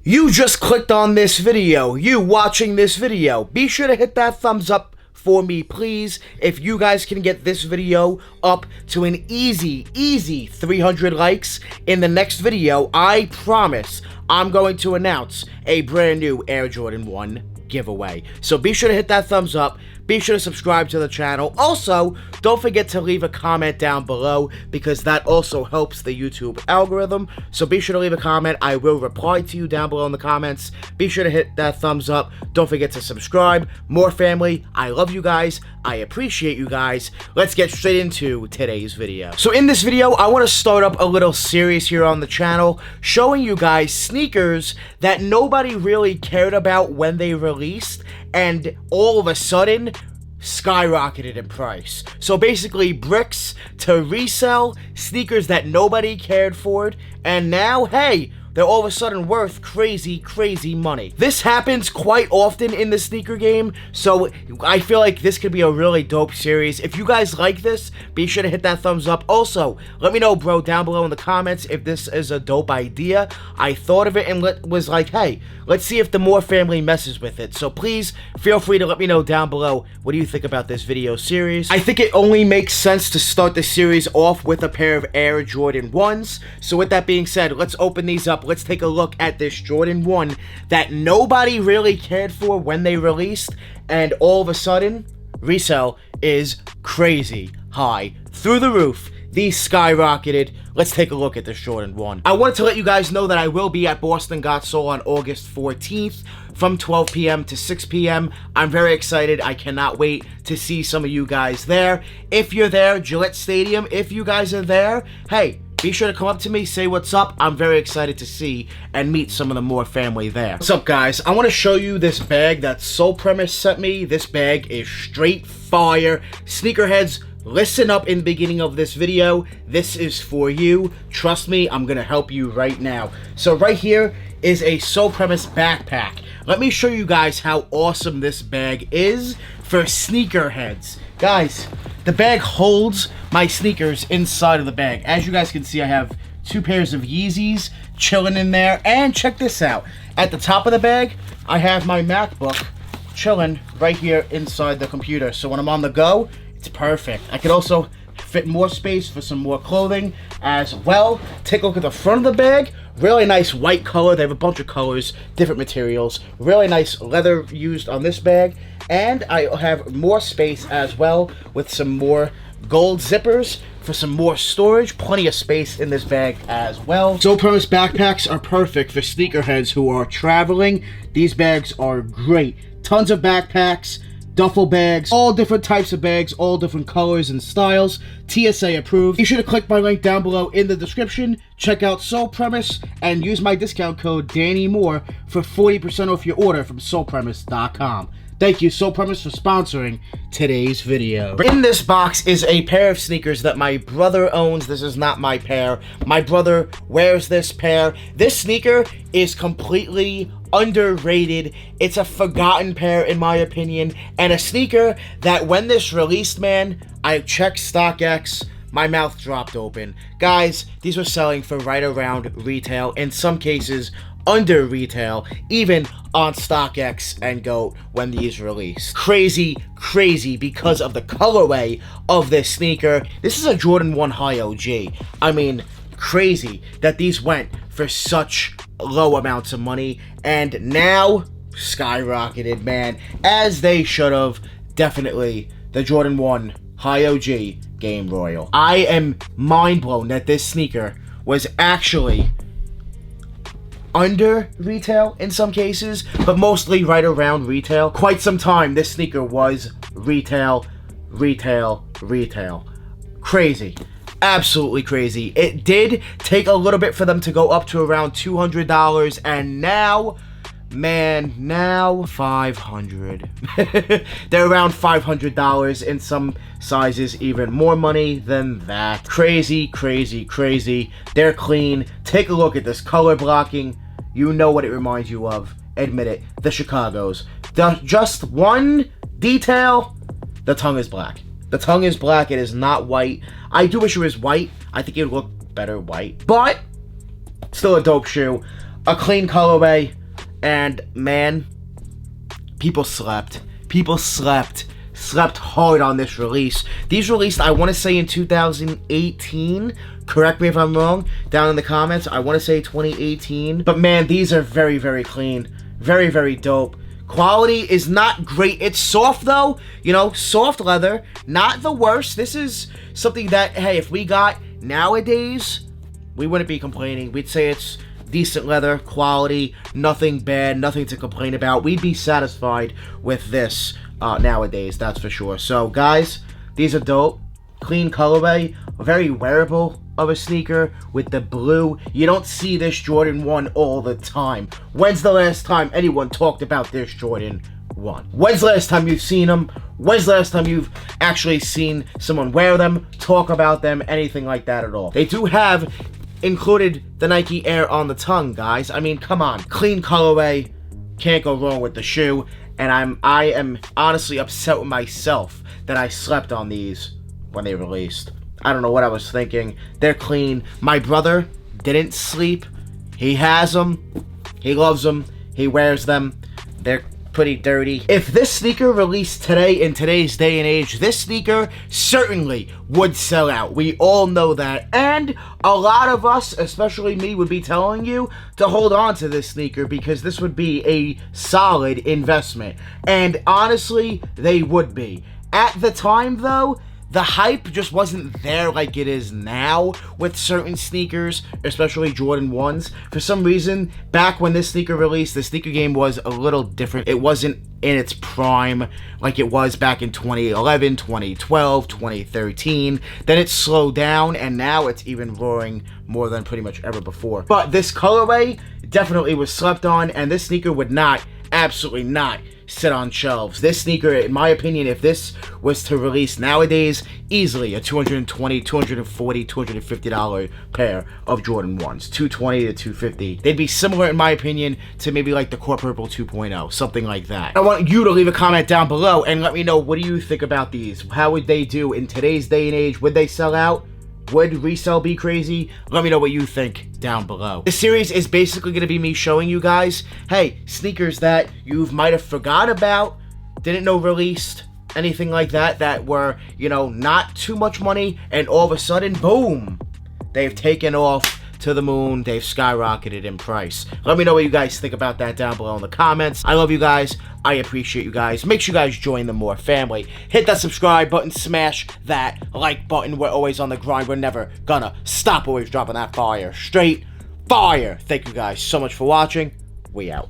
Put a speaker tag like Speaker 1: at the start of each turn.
Speaker 1: You just clicked on this video. You watching this video. Be sure to hit that thumbs up for me, please. If you guys can get this video up to an easy 300 likes in the next video, I promise I'm going to announce a brand new Air Jordan 1 giveaway. So be sure to hit that thumbs up. Be sure to subscribe to the channel. Also, don't forget to leave a comment down below because that also helps the YouTube algorithm. So be sure to leave a comment. I will reply to you down below in the comments. Be sure to hit that thumbs up. Don't forget to subscribe. More family. I love you guys. I appreciate you guys. Let's get straight into today's video. So in this video, I want to start up a little series here on the channel showing you guys sneakers that nobody really cared about when they released and all of a sudden skyrocketed in price. So basically bricks to resell, sneakers that nobody cared for, and now, hey, they're all of a sudden worth crazy money. This happens quite often in the sneaker game, so I feel like this could be a really dope series. If you guys like this, be sure to hit that thumbs up. Also, let me know, bro, down below in the comments if this is a dope idea. I thought of it and was like, hey, let's see if the More family messes with it. So please feel free to let me know down below, what do you think about this video series? I think it only makes sense to start the series off with a pair of Air Jordan 1s. So with that being said, let's open these up. Let's take a look at this Jordan 1 that nobody really cared for when they released, and all of a sudden, resale is crazy high, through the roof. These skyrocketed. Let's take a look at this Jordan 1. I wanted to let you guys know that I will be at Boston Got Soul on August 14th from 12 p.m. to 6 p.m. I'm very excited. I cannot wait to see some of you guys there. If you're there, Gillette Stadium, if you guys are there, hey, be sure to come up to me, say what's up. I'm very excited to see and meet some of the More family there. What's up, guys? I want to show you this bag that Soul Premise sent me. This bag is straight fire. Sneakerheads, listen up in the beginning of this video. This is for you. Trust me, I'm going to help you right now. So right here is a Soul Premise backpack. Let me show you guys how awesome this bag is for sneakerheads. Guys, the bag holds my sneakers inside of the bag. As you guys can see, I have two pairs of Yeezys chilling in there. And check this out. At the top of the bag, I have my MacBook chilling right here inside the computer. So when I'm on the go, it's perfect. I could also fit more space for some more clothing as well. Take a look at the front of the bag. Really nice white color. They have a bunch of colors, different materials. Really nice leather used on this bag. And I have more space as well with some more gold zippers for some more storage. Plenty of space in this bag as well. Soul Premise backpacks are perfect for sneakerheads who are traveling. These bags are great. Tons of backpacks, duffel bags, all different types of bags, all different colors and styles. TSA approved. Be sure to click my link down below in the description. Check out Soul Premise and use my discount code DannyMoore for 40% off your order from soulpremise.com. Thank you, Soul Premise, for sponsoring today's video. In this box is a pair of sneakers that my brother owns. This is not my pair. My brother wears this pair. This sneaker is completely underrated. It's a forgotten pair in my opinion, and a sneaker that when this released, man, I checked StockX, my mouth dropped open. Guys, these were selling for right around retail, in some cases under retail, even on StockX and GOAT when these released. Crazy because of the colorway of this sneaker. This is a Jordan 1 High OG. I mean, crazy that these went for such low amounts of money, and now skyrocketed, man, as they should have. Definitely the Jordan 1 High OG Game Royal. I am mind blown that this sneaker was actually under retail in some cases, but mostly right around retail. Quite some time this sneaker was retail. Crazy. Absolutely crazy. It did take a little bit for them to go up to around $200, and now, man, now $500. They're around $500 in some sizes, even more money than that. Crazy. They're clean. Take a look at this color blocking. You know what it reminds you of. Admit it. The Chicagos. Just one detail. The tongue is black. The tongue is black. It is not white. I do wish it was white. I think it would look better white. But still a dope shoe. a clean colorway, and man, people slept. People slept hard on this release. These released, I want to say, in 2018. Correct me if I'm wrong down in the comments. I want to say 2018. But man, these are very, very clean. Very, very dope. Quality is not great. It's soft though. You know, soft leather. Not the worst. This is something that, hey, if we got nowadays, we wouldn't be complaining. We'd say it's decent leather, quality, nothing bad, nothing to complain about. We'd be satisfied with this nowadays, that's for sure. So, guys, these are dope. Clean colorway, very wearable of a sneaker with the blue. You don't see this Jordan 1 all the time. When's the last time anyone talked about this Jordan 1? When's the last time you've seen them? When's the last time you've actually seen someone wear them, talk about them, anything like that at all? They do have included the Nike Air on the tongue, guys. I mean, come on. Clean colorway, can't go wrong with the shoe. And I am honestly upset with myself that I slept on these when they released. I don't know what I was thinking. They're clean. My brother didn't sleep. He has them. He loves them. He wears them. They're pretty dirty. If this sneaker released today, in today's day and age, this sneaker certainly would sell out. We all know that. And a lot of us, especially me, would be telling you to hold on to this sneaker because this would be a solid investment. And honestly, they would be. At the time, though, the hype just wasn't there like it is now with certain sneakers, especially Jordan 1s. For some reason, back when this sneaker released, the sneaker game was a little different. It wasn't in its prime like it was back in 2011, 2012, 2013. Then it slowed down, and now it's even roaring more than pretty much ever before. But this colorway definitely was slept on, and this sneaker would not, absolutely not, sit on shelves. This sneaker, in my opinion, if this was to release nowadays, easily a $220, $240, $250 pair of Jordan 1s. $220 to $250. They'd be similar, in my opinion, to maybe like the Core Purple 2.0, something like that. I want you to leave a comment down below and let me know, what do you think about these? How would they do in today's day and age? Would they sell out? Would resell be crazy? Let me know what you think down below. This series is basically going to be me showing you guys, hey, sneakers that you might have forgot about, didn't know released, anything like that, that were, you know, not too much money, and all of a sudden, boom, they've taken off to the moon. They've skyrocketed in price. Let me know what you guys think about that down below in the comments. I love you guys. I appreciate you guys. Make sure you guys join the More family. Hit that subscribe button. Smash that like button. We're always on the grind. We're never gonna stop. Always dropping that fire. Straight fire. Thank you guys so much for watching. We out.